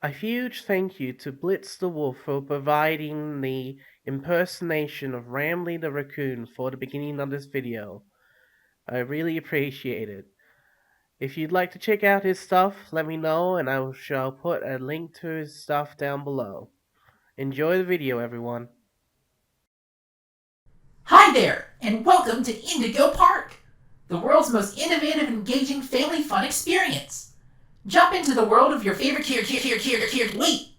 A huge thank you to Blitz the Wolf for providing the impersonation of Ramley the Raccoon for the beginning of this video. I really appreciate it. If you'd like to check out his stuff, let me know and I shall put a link to his stuff down below. Enjoy the video, everyone. Hi there, and welcome to Indigo Park, the world's most innovative, engaging family fun experience. Jump into the world of your favorite character. Wait!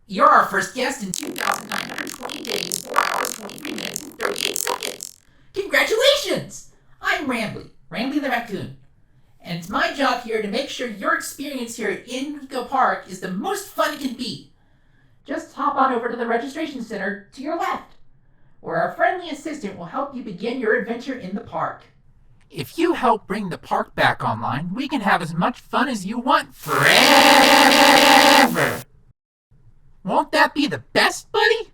You're our first guest in 2,920 days, 4 hours, 23 minutes, and 38 seconds. Congratulations! I'm Ramley the Raccoon, and it's my job here to make sure your experience here at Indigo Park is the most fun it can be. Just hop on over to the registration center to your left, where our friendly assistant will help you begin your adventure in the park. If you help bring the park back online, we can have as much fun as you want forever. Won't that be the best, buddy?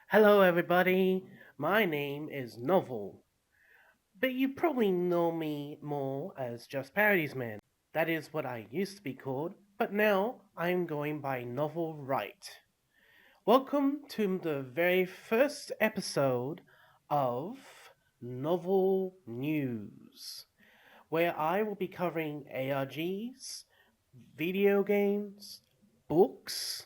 Hello, everybody. My name is Novel, but you probably know me more as just Parodies Man. That is what I used to be called, but now I'm going by Novel Wright. Welcome to the very first episode of Novel News, where I will be covering ARGs, video games, books,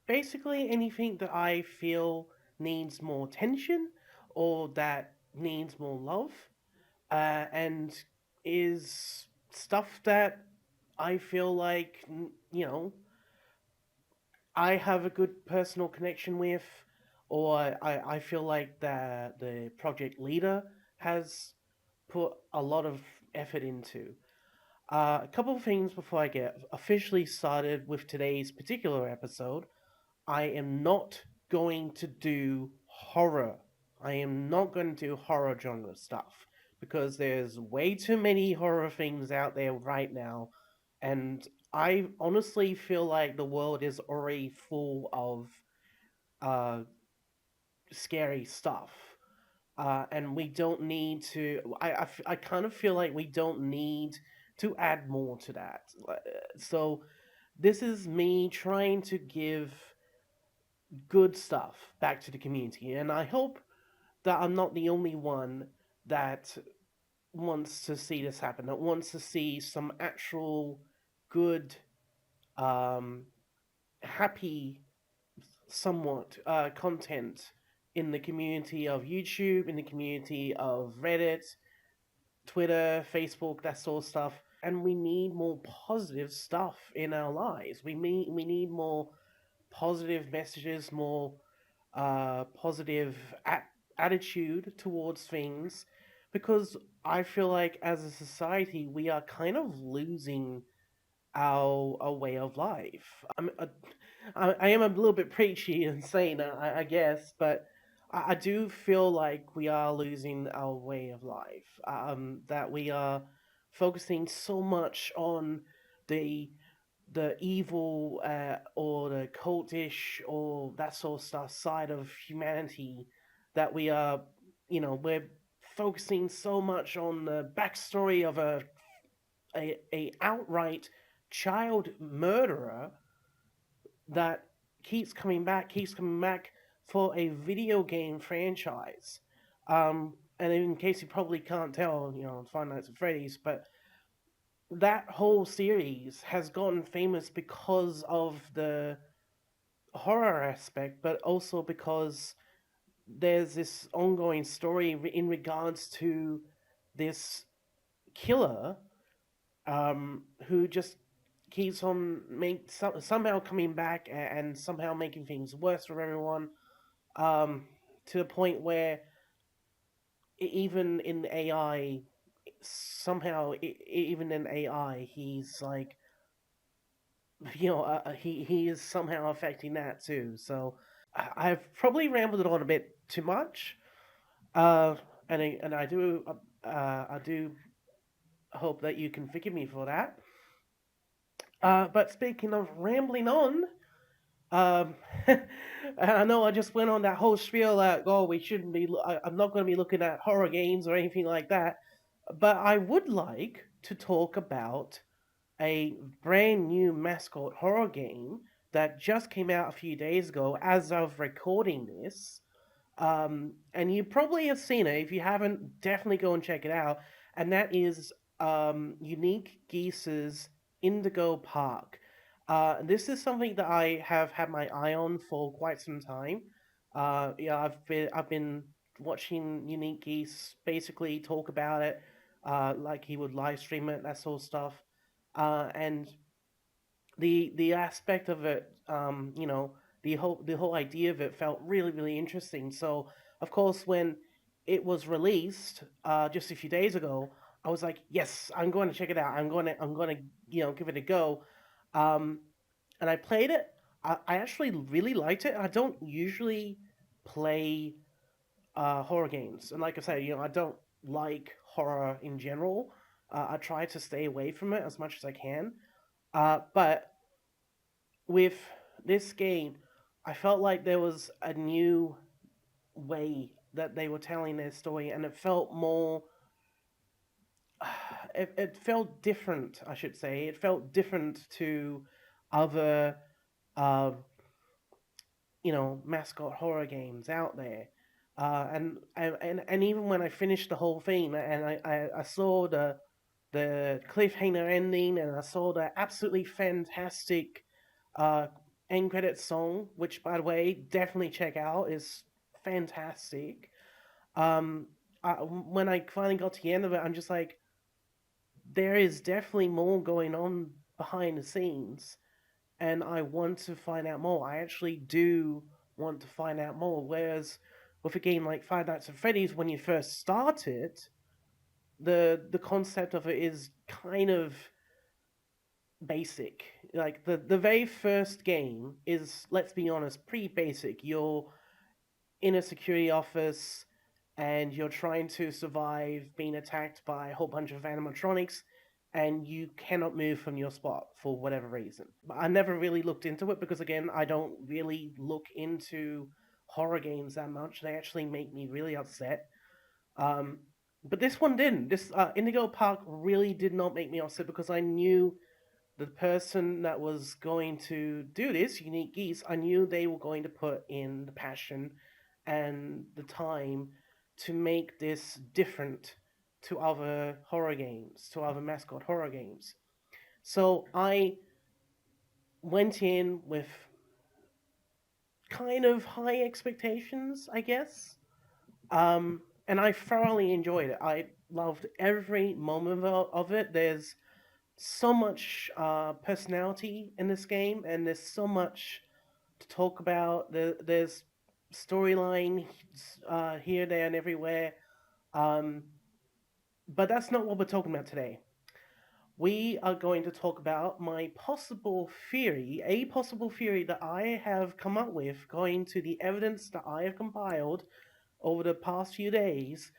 basically anything that I feel needs more attention or that needs more love, and is stuff that I feel like, I have a good personal connection with, or I feel like the project leader has put a lot of effort into. A couple of things before I get officially started with today's particular episode. I am not going to do horror. I am not going to do horror genre stuff because there's way too many horror things out there right now, and I honestly feel like the world is already full of uh, scary stuff. And we don't need to. I kind of feel like we don't need to add more to that. So, this is me trying to give good stuff back to the community. And I hope that I'm not the only one that wants to see this happen, that wants to see some actual good, um, happy, somewhat content in the community of YouTube, in the community of Reddit, Twitter, Facebook, that sort of stuff. And we need more positive stuff in our lives. We need more positive messages, more positive attitude towards things, because I feel like as a society we are kind of losing our way of life. I am a little bit preachy and saying that, I guess, but I do feel like we are losing our way of life. That we are focusing so much on the the evil or the cultish or that sort of stuff side of humanity, that we are, we're focusing so much on the backstory of a outright child murderer that keeps coming back for a video game franchise. And in case you probably can't tell, Five Nights at Freddy's, but that whole series has gotten famous because of the horror aspect, but also because there's this ongoing story in regards to this killer, who just keeps on somehow coming back and somehow making things worse for everyone, um, to the point where even in AI, somehow even in AI, he's like, he is somehow affecting that too. So I've probably rambled on a bit too much, uh, and I do hope that you can forgive me for that. But speaking of rambling on, Um, I know I just went on that whole spiel that oh we shouldn't be. I'm not going to be looking at horror games or anything like that, but I would like to talk about a brand new mascot horror game that just came out a few days ago as of recording this. And you probably have seen it. If you haven't, definitely go and check it out. And that is Unique Geese's Indigo Park. This is something that I have had my eye on for quite some time. Yeah, I've been watching Unique Geese basically talk about it, like he would live stream it, that sort of stuff. And the aspect of it, the whole idea of it felt really really interesting. So of course when it was released just a few days ago, I was like, yes, I'm going to check it out. I'm going to give it a go. Um, and I played it. I actually really liked it. I don't usually play horror games, and like I said, I don't like horror in general. I try to stay away from it as much as I can. But with this game, I felt like there was a new way that they were telling their story, and it felt more. It felt different, I should say. It felt different to other, uh, mascot horror games out there. And even when I finished the whole thing, and I saw the cliffhanger ending, and I saw the absolutely fantastic uh, end credit song, which by the way, definitely check out, is fantastic. Um, when I finally got to the end of it, I'm just like, there is definitely more going on behind the scenes, and I want to find out more. I actually do want to find out more. Whereas with a game like Five Nights at Freddy's, when you first start it, the concept of it is kind of basic. Like the very first game is, let's be honest, pretty basic. You're in a security office and you're trying to survive being attacked by a whole bunch of animatronics, and you cannot move from your spot for whatever reason. But I never really looked into it because again, I don't really look into horror games that much. They actually make me really upset. um, but this one didn't. This Indigo Park really did not make me upset because I knew the person that was going to do this, Unique Geese, I knew they were going to put in the passion and the time to make this different to other horror games, to other mascot horror games. So I went in with kind of high expectations, I guess. And I thoroughly enjoyed it. I loved every moment of it. There's so much personality in this game, and there's so much to talk about. There's storyline here, there, and everywhere. Um, but that's not what we're talking about today. We are going to talk about my possible theory, a possible theory that I have come up with, going to the evidence that I have compiled over the past few days.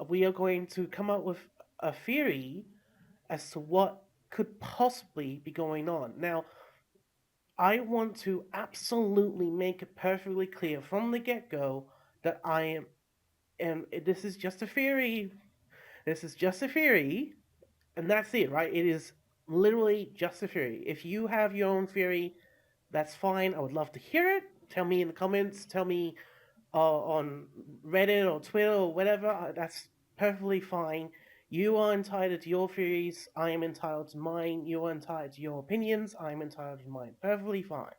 We are going to come up with a theory as to what could possibly be going on. Now, I want to absolutely make it perfectly clear from the get go that I am, and this is just a theory. This is just a theory, and that's it, right? It is literally just a theory. If you have your own theory, that's fine. I would love to hear it. Tell me in the comments. Tell me on Reddit or Twitter or whatever. That's perfectly fine. You are entitled to your theories. I am entitled to mine. You are entitled to your opinions. I am entitled to mine. Perfectly fine.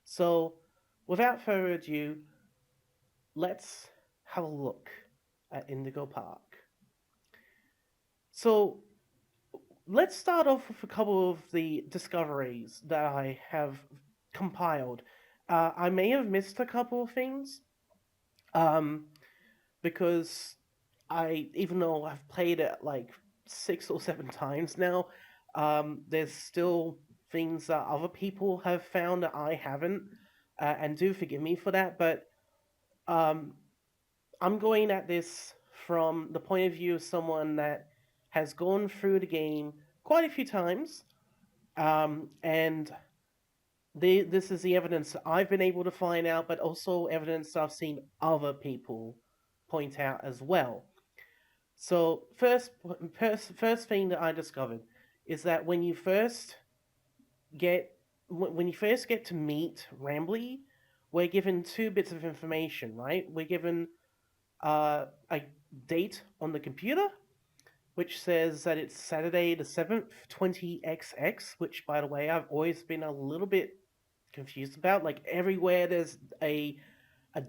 So, without further ado, let's have a look at Indigo Park. So, let's start off with a couple of the discoveries that I have compiled. I may have missed a couple of things, um, because even though I've played it like 6 or 7 times now, there's still things that other people have found that I haven't, and do forgive me for that. But um, I'm going at this from the point of view of someone that has gone through the game quite a few times, and this is the evidence I've been able to find out, but also evidence I've seen other people point out as well. So first thing that I discovered is that get when you first get to meet Rambly, we're given two bits of information, right? We're given a date on the computer, which says that it's Saturday the 7th, 20XX, which, by the way, I've always been a little bit confused about. Like, everywhere there's a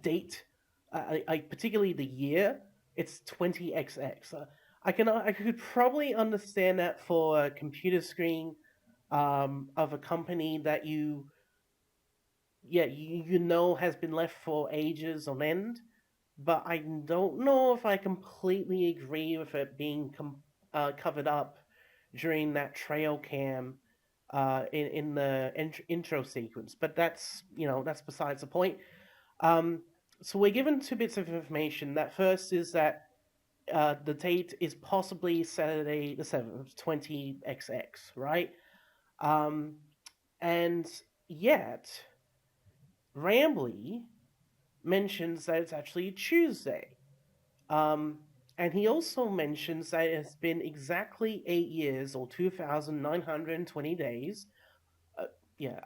date, particularly the year, it's 20XX. I could probably understand that for a computer screen of a company that you know has been left for ages on end, but I don't know if I completely agree with it being covered up during that trail cam in the intro sequence. But that's besides the point. Um, so we're given two bits of information. That first is that the date is possibly Saturday the 7th, 20XX, right? Um, and yet, Rambly mentions that it's actually Tuesday. Um, and he also mentions that it's been exactly 8 years or 2,920 days,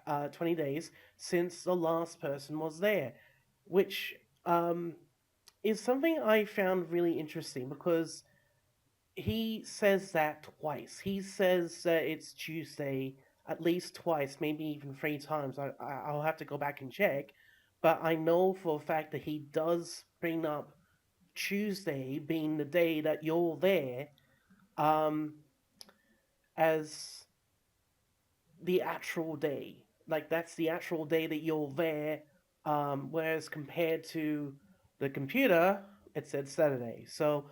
uh, 20 days since the last person was there, which um, is something I found really interesting because he says that twice. He says that it's Tuesday at least twice, maybe even three times. I'll have to go back and check, but I know for a fact that he does bring up Tuesday being the day that you're there, um, as the actual day. Like, that's the actual day that you're there. Whereas compared to the computer, it said Saturday. So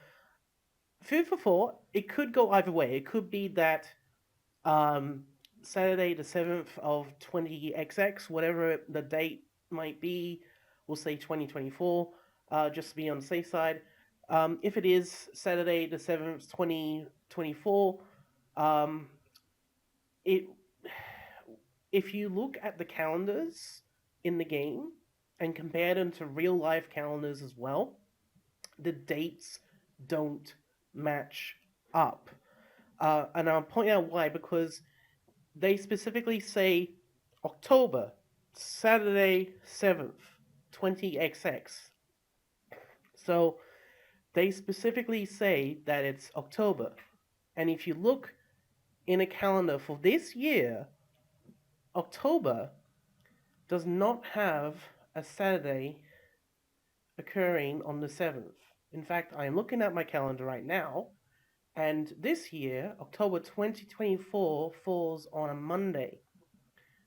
food for thought. It could go either way. It could be that um, Saturday the 7th of 20XX, whatever the date might be, we'll say 2024, just to be on the safe side. If it is Saturday the 7th, 2024, um, it if you look at the calendars in the game and compare them to real life calendars as well, the dates don't match up. And I'll point out why, because they specifically say October, Saturday 7th, 20XX. So they specifically say that it's October. And if you look in a calendar for this year, October does not have a Saturday occurring on the 7th. In fact, I'm looking at my calendar right now, and this year, October 2024, falls on a Monday.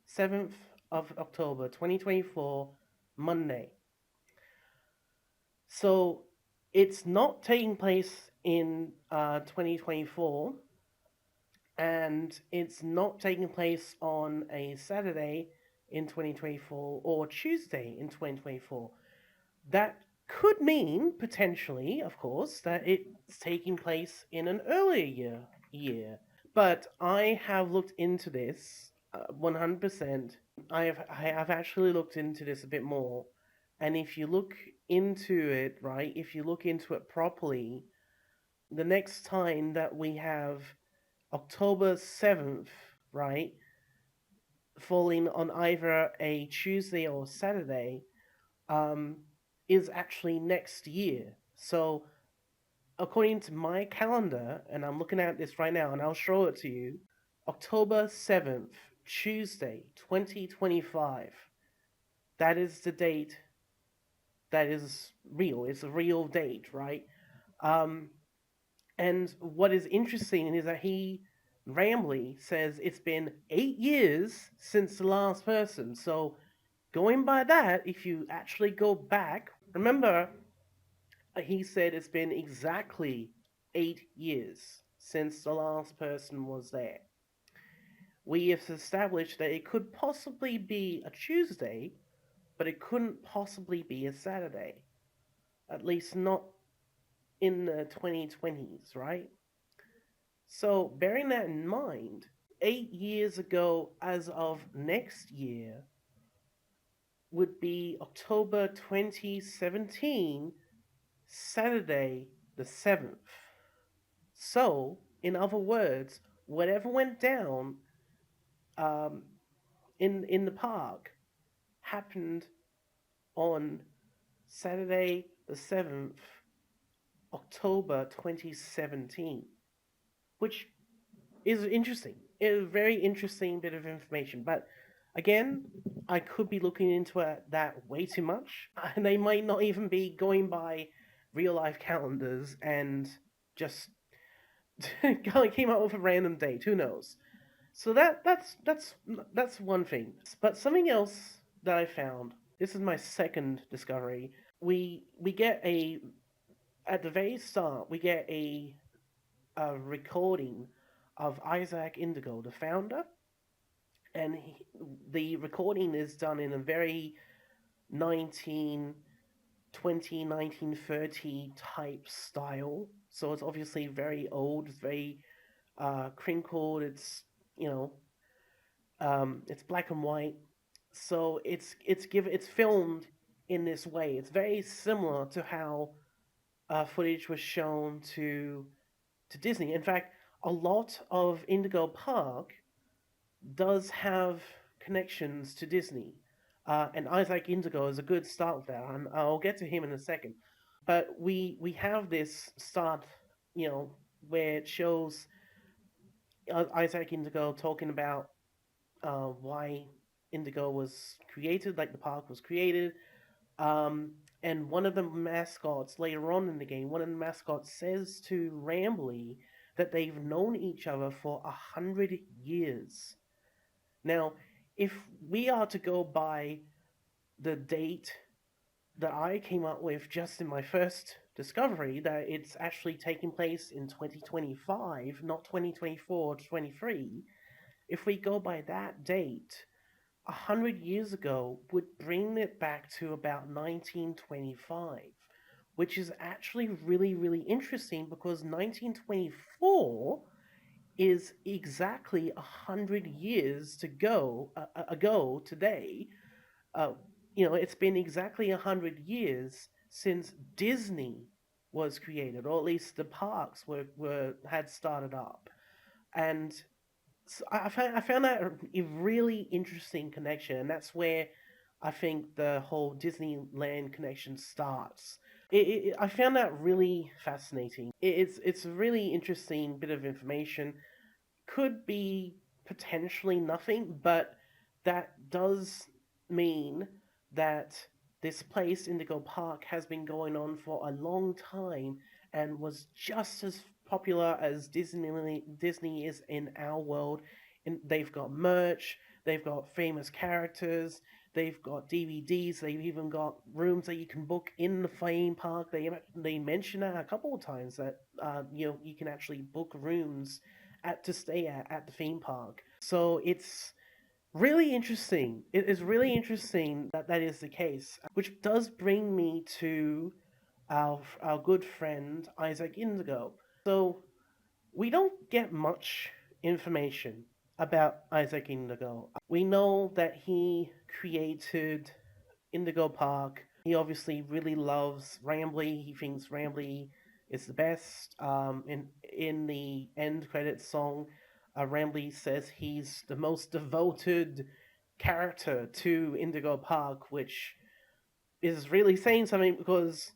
7th of October 2024, Monday. So it's not taking place in 2024, and it's not taking place on a Saturday in 2024 or Tuesday in 2024. That could mean, potentially, of course, that it's taking place in an earlier year. But I have looked into this 100%. I have actually looked into this a bit more, and if you look into it, right, if you look into it properly, the next time that we have October 7th, right, falling on either a Tuesday or Saturday, um, is actually next year. So, according to my calendar, and I'm looking at this right now, and I'll show it to you, October 7th, Tuesday, 2025. That is the date that is real. It's a real date, right? Um, and what is interesting is that Rambly, says it's been 8 years since the last person. So, going by that, if you actually go back, remember, he said it's been exactly 8 years since the last person was there. We have established that it could possibly be a Tuesday, but it couldn't possibly be a Saturday. At least not in the 2020s, right? So, bearing that in mind, 8 years ago, as of next year, would be October 2017, Saturday the 7th. So, in other words, whatever went down um, in the park happened on Saturday the 7th, October 2017, which is interesting. It's a very interesting bit of information. But again, I could be looking into that way too much. And they might not even be going by real life calendars and just came up with a random date. Who knows? So that's one thing. But something else that I found. This is my second discovery. We get a at the very start we get a recording of Isaac Indigo, the founder, and the recording is done in a very 1920, 1930 type style. So it's obviously very old, it's very crinkled. You know, it's black and white. So it's filmed in this way. It's very similar to how footage was shown to Disney. In fact, a lot of Indigo Park does have connections to Disney. And Isaac Indigo is a good start with that, and I'll get to him in a second. But we have this start, you know, where it shows Isaac Indigo talking about why Indigo was created, like the park was created. Um, and one of the mascots later on in the game, one of the mascots says to Rambly that they've known each other for 100 years. Now, if we are to go by the date that I came up with just in my first discovery, that it's actually taking place in 2025, not 2024 or 23, if we go by that date, 100 years ago would bring it back to about 1925, which is actually really, really interesting because 1924 is exactly 100 years to go ago today. Uh, it's been exactly 100 years since Disney was created, or at least the parks were had started up, and so I found that a really interesting connection, and that's where I think the whole Disneyland connection starts. I found that really fascinating. It's a really interesting bit of information. Could be potentially nothing, but that does mean that this place, Indigo Park, has been going on for a long time and was just as popular as Disney is in our world. And they've got merch, they've got famous characters, they've got DVDs, they've even got rooms that you can book in the theme park. They mention that a couple of times that you can actually book rooms to stay at the theme park. So it's really interesting. It is really interesting that that is the case, which does bring me to our good friend Isaac Indigo. So we don't get much information about Isaac Indigo. We know that he created Indigo Park. He obviously really loves Rambly. He thinks Rambly is the best. In the end credits song, Rambly says he's the most devoted character to Indigo Park, which is really saying something because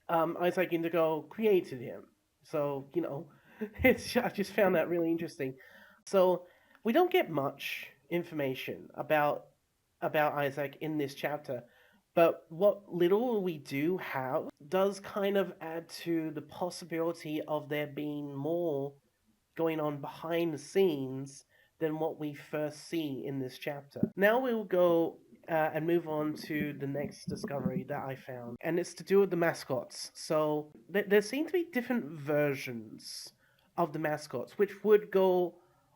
Isaac Indigo created him. So I just found that really interesting. So we don't get much information about Isaac in this chapter, but what little we do have does kind of add to the possibility of there being more going on behind the scenes than what we first see in this chapter. Now we'll go and move on to the next discovery that I found, and it's to do with the mascots. So there seem to be different versions of the mascots, which would go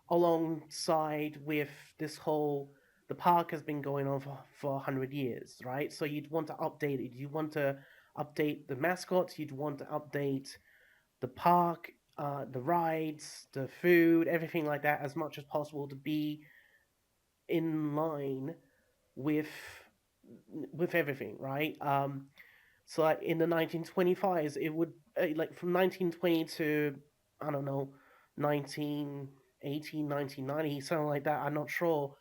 alongside with this whole the park has been going on for 100 years, right? So you'd want to update it. You want to update the mascots, you'd want to update the park, the rides, the food, everything like that, as much as possible to be in line with with everything, right? So like in the 1925s, it would like from 1920 to I don't know 1980, 1990, something like that. I'm not sure.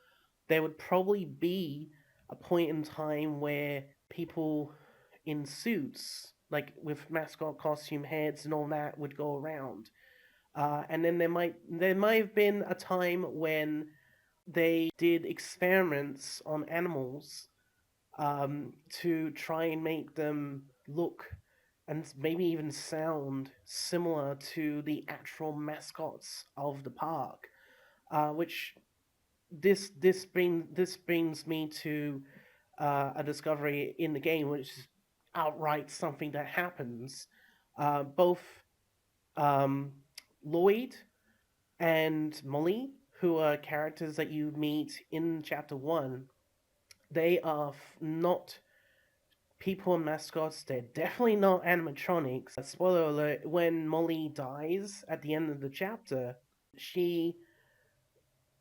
There would probably be a point in time where people in suits, like with mascot costume heads and all that, would go around. And then there might have been a time when they did experiments on animals to try and make them look and maybe even sound similar to the actual mascots of the park. Which this brings me to a discovery in the game, which is outright something that happens. Both um, Lloyd and Molly, who are characters that you meet in Chapter 1, they are not people and mascots. They're definitely not animatronics. Spoiler alert, when Molly dies at the end of the chapter, she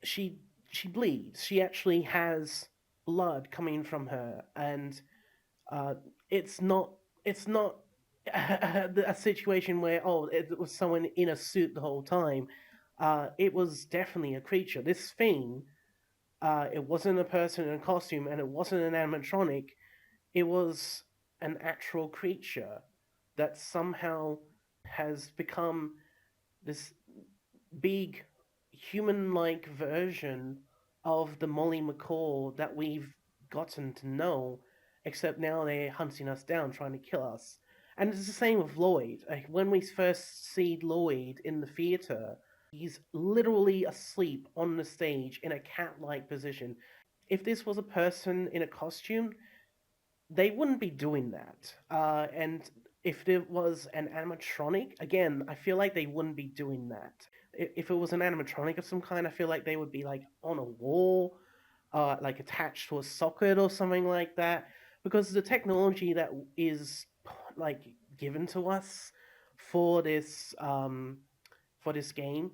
she she bleeds. She actually has blood coming from her, and uh, it's not a situation where it was someone in a suit the whole time. It was definitely a creature. This thing, it wasn't a person in a costume, and it wasn't an animatronic. It was an actual creature that somehow has become this big human-like version of the Molly McCall that we've gotten to know, except now they're hunting us down, trying to kill us. And it's the same with Lloyd. Like, when we first see Lloyd in the theater, he's literally asleep on the stage in a cat-like position. If this was a person in a costume, they wouldn't be doing that. And if there was an animatronic, again, I feel like they wouldn't be doing that. If it was an animatronic of some kind, I feel like they would be like on a wall, like attached to a socket or something like that. Because the technology that is like given to us for this game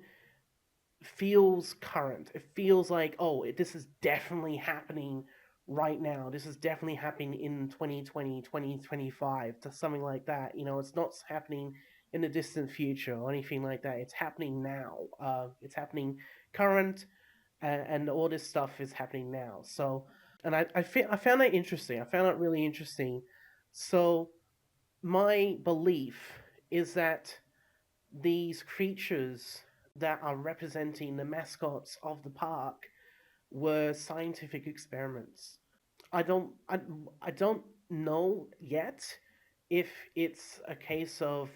feels current. It feels like, this is definitely happening right now. This is definitely happening in 2020, 2025, to something like that. It's not happening in the distant future or anything like that. It's happening now. It's happening current, and all this stuff is happening now. So, and I found that interesting. I found it really interesting. So, my belief is that these creatures that are representing the mascots of the park were scientific experiments. I don't know yet if it's a case of,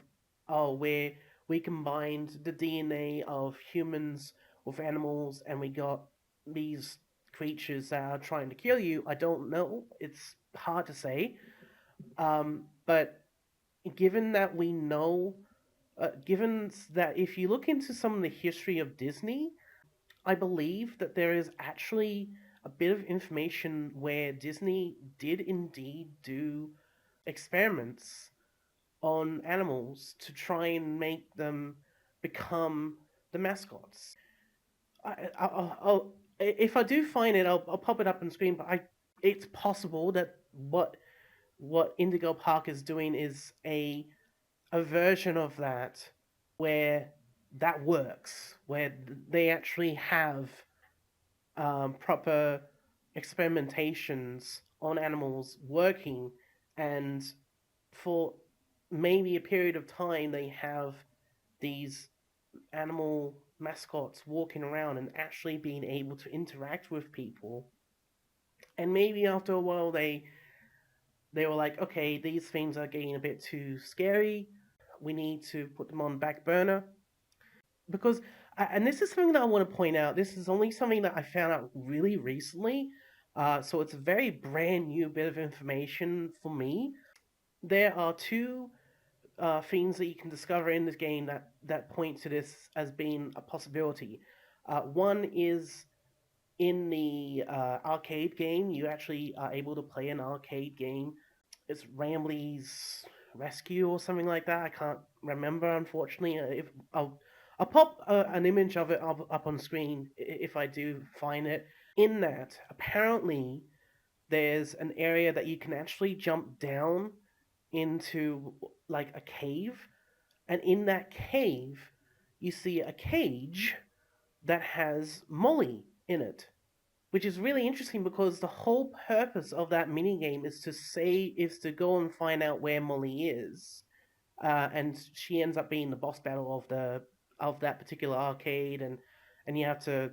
where we combined the DNA of humans with animals and we got these creatures that are trying to kill you. I don't know. It's hard to say. But given that we know given that if you look into some of the history of Disney, I believe that there is actually a bit of information where Disney did indeed do experiments on animals to try and make them become the mascots. If I do find it, I'll pop it up on screen. But it's possible that what Indigo Park is doing is a version of that where that works, where they actually have proper experimentations on animals working, and for maybe a period of time they have these animal mascots walking around and actually being able to interact with people. And maybe after a while they were like, okay, these things are getting a bit too scary. We need to put them on back burner. Because and this is something that I want to point out. This is only something that I found out really recently. So it's a very brand new bit of information for me. There are two things that you can discover in this game that point to this as being a possibility. One is in the arcade game. You actually are able to play an arcade game. It's Rambley's Rescue or something like that. I can't remember, unfortunately. If I'll pop an image of it up on screen if I do find it. In that, apparently, there's an area that you can actually jump down into, like a cave, and in that cave, you see a cage that has Molly in it, which is really interesting because the whole purpose of that minigame is to go and find out where Molly is, and she ends up being the boss battle of that particular arcade, and you have to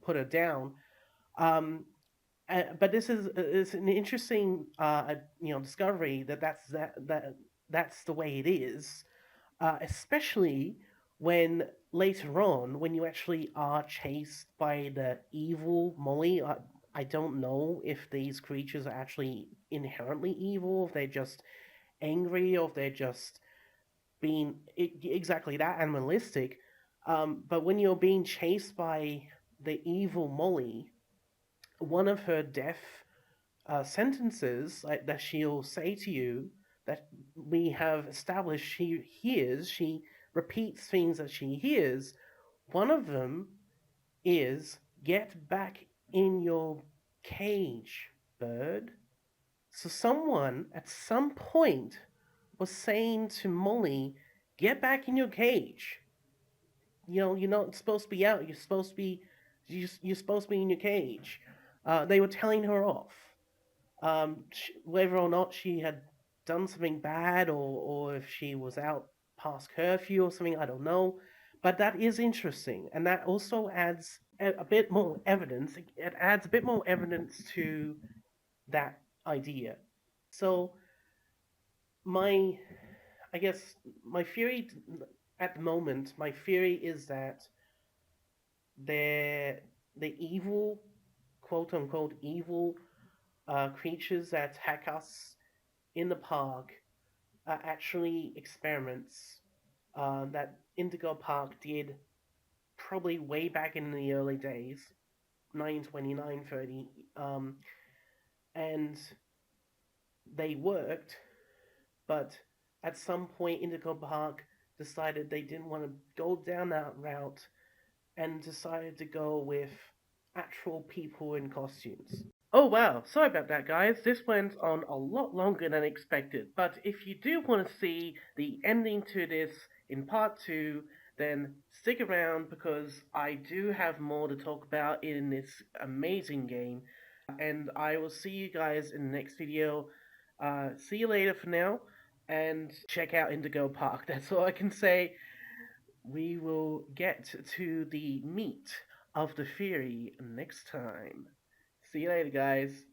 put her down. Um, but this is an interesting discovery that's the way it is, especially when later on, when you actually are chased by the evil Molly. I don't know if these creatures are actually inherently evil, if they're just angry, or if they're just being exactly that, animalistic. But when you're being chased by the evil Molly, one of her death sentences, like, that she'll say to you, that we have established she hears, she repeats things that she hears. One of them is, "Get back in your cage, bird." So someone at some point was saying to Molly, "Get back in your cage. You're not supposed to be out. You're supposed to be in your cage." They were telling her off. Whether or not she had done something bad, or if she was out past curfew or something, I don't know. But that is interesting, and that also adds a bit more evidence. It adds a bit more evidence to that idea. So my, I guess my theory at the moment, my theory is that they're the evil, quote unquote evil, creatures that attack us in the park are actually experiments that Indigo Park did probably way back in the early days, 929, 30, and they worked, but at some point Indigo Park decided they didn't want to go down that route and decided to go with actual people in costumes. Oh wow, sorry about that, guys. This went on a lot longer than expected. But if you do want to see the ending to this in part 2, then stick around because I do have more to talk about in this amazing game. And I will see you guys in the next video. See you later for now, and check out Indigo Park. That's all I can say. We will get to the meat of the theory next time. See you later, guys.